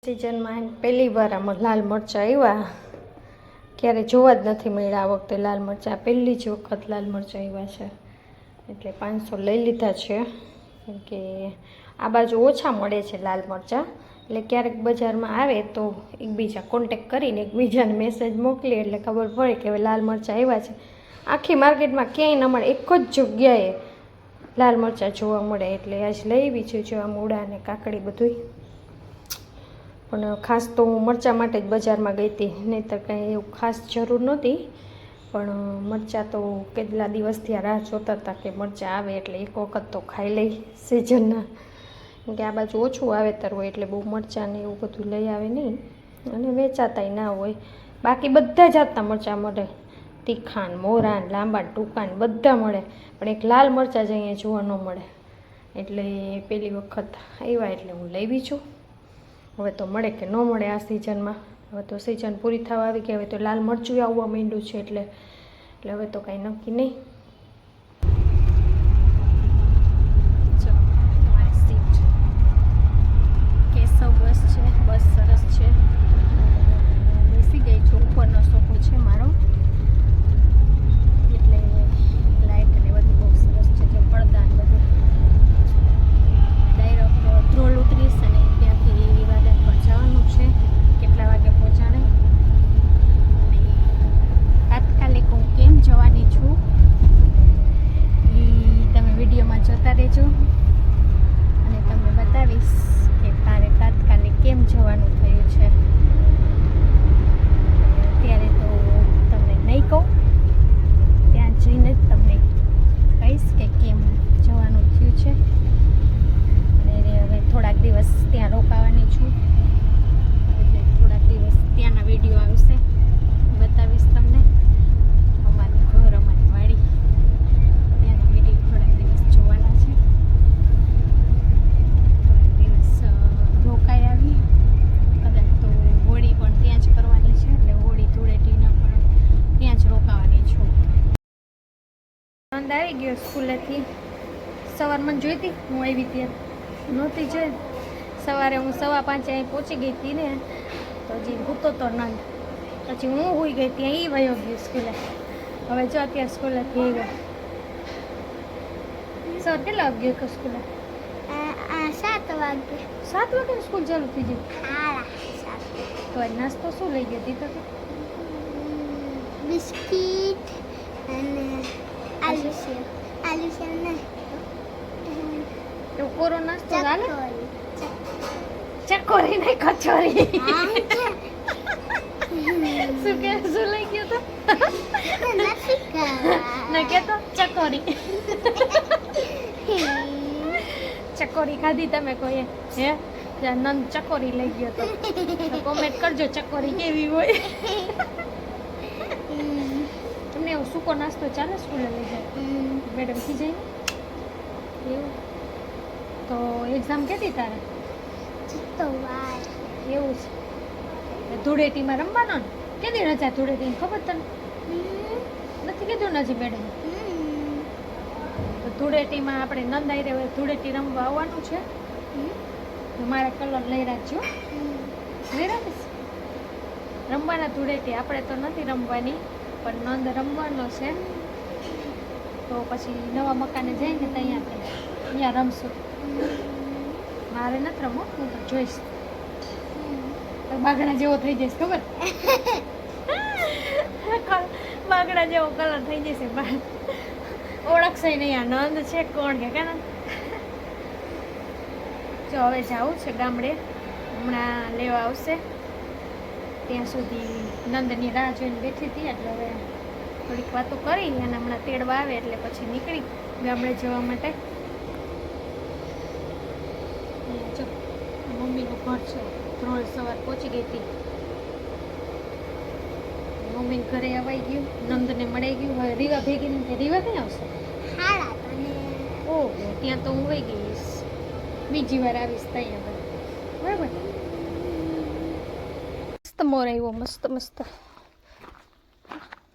સિઝનમાં પહેલી વાર આમાં લાલ મરચાં આવ્યા, ક્યારે જોવા જ નથી મળ્યા. આ વખતે લાલ મરચાં પહેલી જ વખત લાલ મરચાં આવ્યા છે, એટલે 500 લઈ લીધા છે. કેમ કે આ બાજુ ઓછા મળે છે લાલ મરચાં, એટલે ક્યારેક બજારમાં આવે તો એકબીજા કોન્ટેક કરીને એકબીજાને મેસેજ મોકલીએ એટલે ખબર પડે કે હવે લાલ મરચાં આવ્યા છે. આખી માર્કેટમાં ક્યાંય ન મળે, એક જ જગ્યાએ લાલ મરચાં જોવા મળે, એટલે આજ લઈ આવી છે. જો આ મૂળા અને કાકડી બધુંય. પણ ખાસ તો હું મરચાં માટે જ બજારમાં ગઈ હતી, નહીંતર કંઈ એવું ખાસ જરૂર નહોતી. પણ મરચાં તો કેટલા દિવસથી રાહ જોતા હતા કે મરચાં આવે એટલે એક વખત તો ખાઈ લઈ સિઝનના. કેમ કે આ બાજુ ઓછું વાવેતર હોય એટલે બહુ મરચાં ને એવું બધું લઈ આવે નહીં, અને વેચાતાય ના હોય. બાકી બધા જાતના મરચાં મળે, તીખાન, મોરાન, લાંબા, ટૂંકાન બધા મળે, પણ એક લાલ મરચાં જ અહીંયા જોવા ન મળે. એટલે પહેલી વખત આવ્યા એટલે હું લેવી છું. હવે તો મળે કે ન મળે આ સિઝનમાં. હવે તો સિઝન પૂરી થવા આવી ગઈ, હવે તો લાલ મરચું આવવા માંડ્યું છે, એટલે હવે તો કાંઈ નક્કી નહીં. કેશવ બસ છે, બસ સરસ છે. બેસી ગઈ છું, ઉપરનો સોફો છે મારો, એટલે લાઇટ અને બધું બહુ સરસ છે. જે પડદા ને બધું ડાયરેક્ટ ધ્રોલ ઉતરીશ અને ત્યાંથી વાદળ પર જવાનું છે. કેટલા વાગે પહોંચાડે અને તાત્કાલિક હું કેમ જવાની છું એ તમે વિડીયોમાં જોતા રહેજો, અને તમને બતાવીશ કે તારે તાત્કાલિક કેમ જવાનું થયું છે. અત્યારે તો તમને નહીં કહું, ત્યાં જઈને જ તમને કહીશ કે કેમ જવાનું થયું છે. અને હવે થોડાક દિવસ ત્યાં રોકાવાની છું, એટલે થોડાક દિવસ ત્યાંના વિડીયો આવશે, બતાવીશ તમને. અમારું ઘર, અમારી વાડી, ત્યાંના વિડીયો થોડાક દિવસ જોવાના છે. થોડાક દિવસ રોકાઈ આવી, કદાચ તો હોળી પણ ત્યાં જ કરવાની છે, એટલે હોળી ધૂળેટીના પણ ત્યાં જ રોકાવાની છું. આનંદ આવી ગયો સ્કૂલેથી. સવારમાં જોઈતી હું આવી ત્યારે નહોતી જોઈ. સવારે હું 5:15 અહીં પહોંચી ગઈ હતી ને, તો હજી હૂતો તો નંદ. પછી હું હોઈ ગઈ ત્યાં એ વયો ગયો સ્કૂલે. હવે જો અત્યારે સ્કૂલેથી આવ્યો. સર કેટલા વાગે ગયો સ્કૂલે? 7 વાગે. 7 વાગે સ્કૂલ ચાલુ થઈ ગઈ? તો આજ નાસ્તો શું લઈ ગઈ હતી? તો બિસ્કીટ અને આલુ સેવ ને એવું કોરો નાસ્તો ચાલે? ચકોરી નહીં, કચોરી. શું કે શું લઈ ગયો તો? ના કેતો ચકોરી. ચકોરી ખાધી તમે કોઈએ? હે નંદ ચકોરી લઈ ગયો તો કોમેન્ટ કરજો ચકોરી કેવી હોય. તમને એવો સૂકો નાસ્તો ચાલે સ્કૂલે લઈ જાય? મેડમ થી જઈને એવું? તો એક્ઝામ કેતી તારે? એવું છે. ધૂળેટીમાં રમવાનો ને? કેદી રજા ધૂળેટીની ખબર તને? નથી કીધું ને હજી મેડમ? તો ધૂળેટીમાં આપણે નંદાઈ રહે ધૂળેટી રમવા આવવાનું છે. મારા કલર લઈ રાખજો. લઈ રાખીશ. રમવાના ધૂળેટી આપણે તો નથી રમવાની, પણ નંદ રમવાનો છે. તો પછી નવા મકાને જઈને ત્યાં રમશું. મારે નથી રમો, હું તો જોઈશ. તો બાગડા જેવો થઈ જઈશ, ખબર? બાગડા જેવો કલર થઈ જશે. ઓળખશે નહીં આ નંદ છે કોણ કે ના. જો હવે જવું છે ગામડે, હમણાં લેવા આવશે. ત્યાં સુધી નંદની રાહ જોઈને બેઠી હતી, એટલે હવે થોડીક વાતો કરી અને હમણાં તેડવા આવે એટલે પછી નીકળી ગામડે જવા માટે. જો મમ્મીનું ઘર છે, ધ્રોળ સવાર પહોંચી ગઈ હતી. મમ્મી ઘરે અવાઈ ગયું, નંદને મળી ગયું. હવે રીવા ભેગી ને રીવા ક્યાં આવશે? ઓહો, ત્યાં તો હું વહી ગઈશ. બીજી વાર આવીશ ત્યાં બરાબર. મસ્ત મોર આવ્યો, મસ્ત મસ્ત.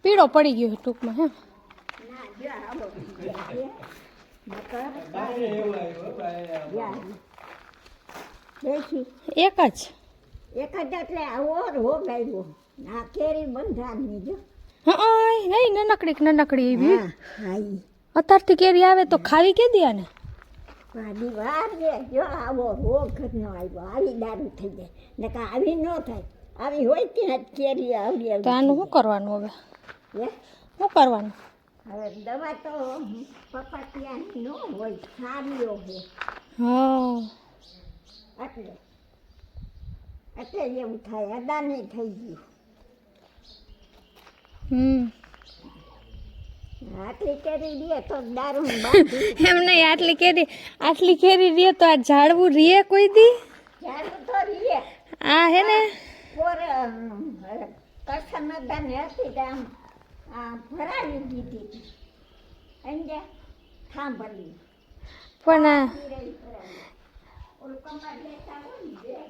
પીળો પડી ગયો ટૂંકમાં. હે એક જ એક જ એટલે આવો રોગ આવ્યો આ કેરી બંધાની જો હા નહીં નાનકડી એવી હા હા ઈ. અત્યારથી કેરી આવે તો ખાવી કે દે ને વાડી વાર રે જો આવો રોગ જ ન આવ્યો આવી દારૂ થઈ જાય નકા આવી ન થાય આવી હોય ત્યાં જ કેરી આવડી તો આનું શું કરવાનું હવે હે શું કરવાનું હવે દવા તો પપ્પા ત્યાં ન હોય સારીઓ છે હા એટલે એટલે એવું થાય અદાને થઈ ગયું આટલી કેરી દે તો દારૂ બાંધી એમ નહીં આટલી કેરી રે તો આ ઝાડવું રે કોઈ દી ઝાડુ તો રીએ આ હે ને પોર કરશન અદાને હતી તો આમ ભરાવી દીધી સમજે સાંભળી પણ આ ઓલું કમર લેતા હોય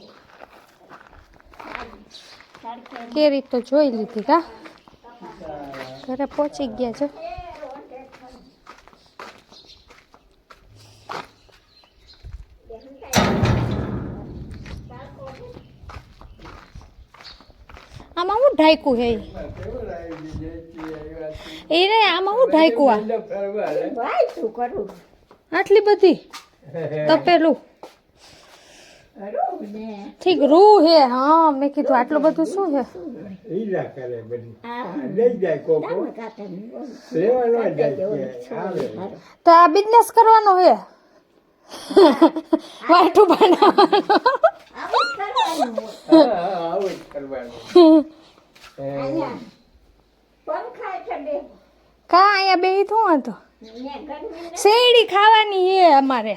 ને કેરી તો જોઈ લીધી કા ઘરે પહોંચી ગયા છો આમાં હું ઢાંક્યું હે એ રે આમાં હું ઢાંક્યું આ ભાઈ શું કરું આટલી બધી તપેલું કરું ને ઠીક રૂ હે હા મેં કીધું આટલું બધું શું છે હીરા કરે બધી આ લઈ જાય કોકો દામ કાકાની લેવાનો જાય આવે તો આ બિઝનેસ કરવાનો હે વાટું બનાવવાનું આવું જ કરવાનું હોય. આવું જ કરવાનું અહીંયા પંખા ચડે કા અહીંયા બેહી શું હતો ને ગરમી શેરડી ખાવાની હે અમારે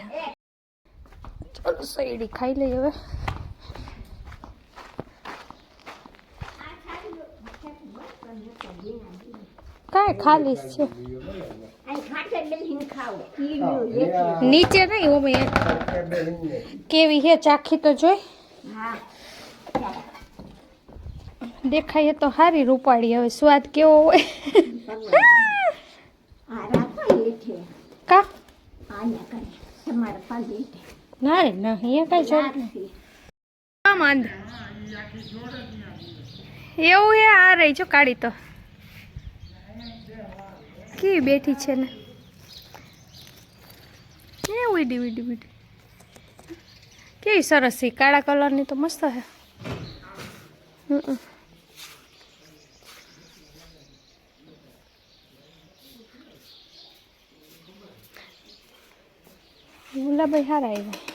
ચલો શેરડી ખાઈ લઈએ હવે કાંઈ ખાલી જ છે અહીં ખાટે બેસીને ખાવ કીડું એક નીચે નહીં ઓમે કેવી હે ચાખી તો જોઈ હા દેખાય તો હારી રૂપાળી હવે સ્વાદ કેવો હોય આ રાખો હેઠે કા આયા કરે તમારે પાલી ના રે ના અહીંયા કાંઈ જરૂર નહીં આમ આંધ એવું હે આ રહી જો કાઢી તો કેવી બેઠી છે ને એ ઉડી કેવી સરસ છે કાળા કલરની તો મસ્ત હે ગુલાબાઈ હારા આવ્યા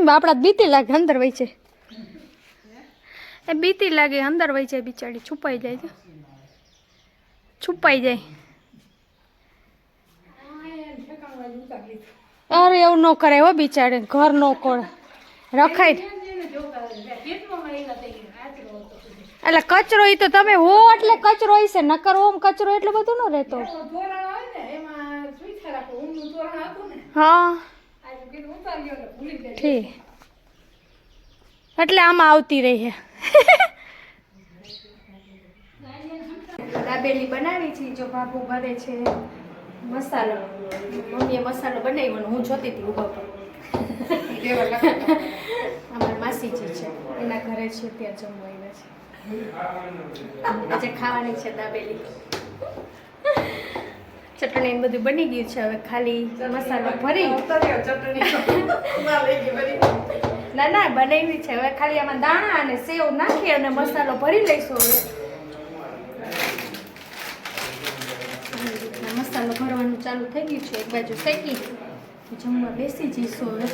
આપણા બીતી લાગે અંદર વહી છે એ બીતી લાગે અંદર વહી જાય બિચારી છુપાઈ જાય છે છુપાઈ જાય અરે એવું ન કરે હો બિચારી ઘર ન કોળે રખાય એટલે કચરો ઈ તો તમે હો એટલે કચરો હશે નકર ઓમ કચરો એટલો બધો ન રહેતો હા ઠીક એટલે આમાં આવતી રહી છે દાબેલી બનાવી છે જો બાપુ કરે છે મસાલો મમ્મીએ મસાલો બનાવ્યો હું જોતી હતી ઉભા પર અમારા માસીજી છે એના ઘરે છે ત્યાં જમવા આવ્યા છે આજે ખાવાની છે દાબેલી ચટણી બધું બની ગયું છે હવે ખાલી મસાલો ભરી ના ના બનાવી છે હવે ખાલી આમાં દાણા અને સેવ નાખી અને મસાલો ભરી લઈશું હવે મસાલો ભરવાનું ચાલુ થઈ ગયું છે એક બાજુ શેકી જમવા બેસી જઈશું હવે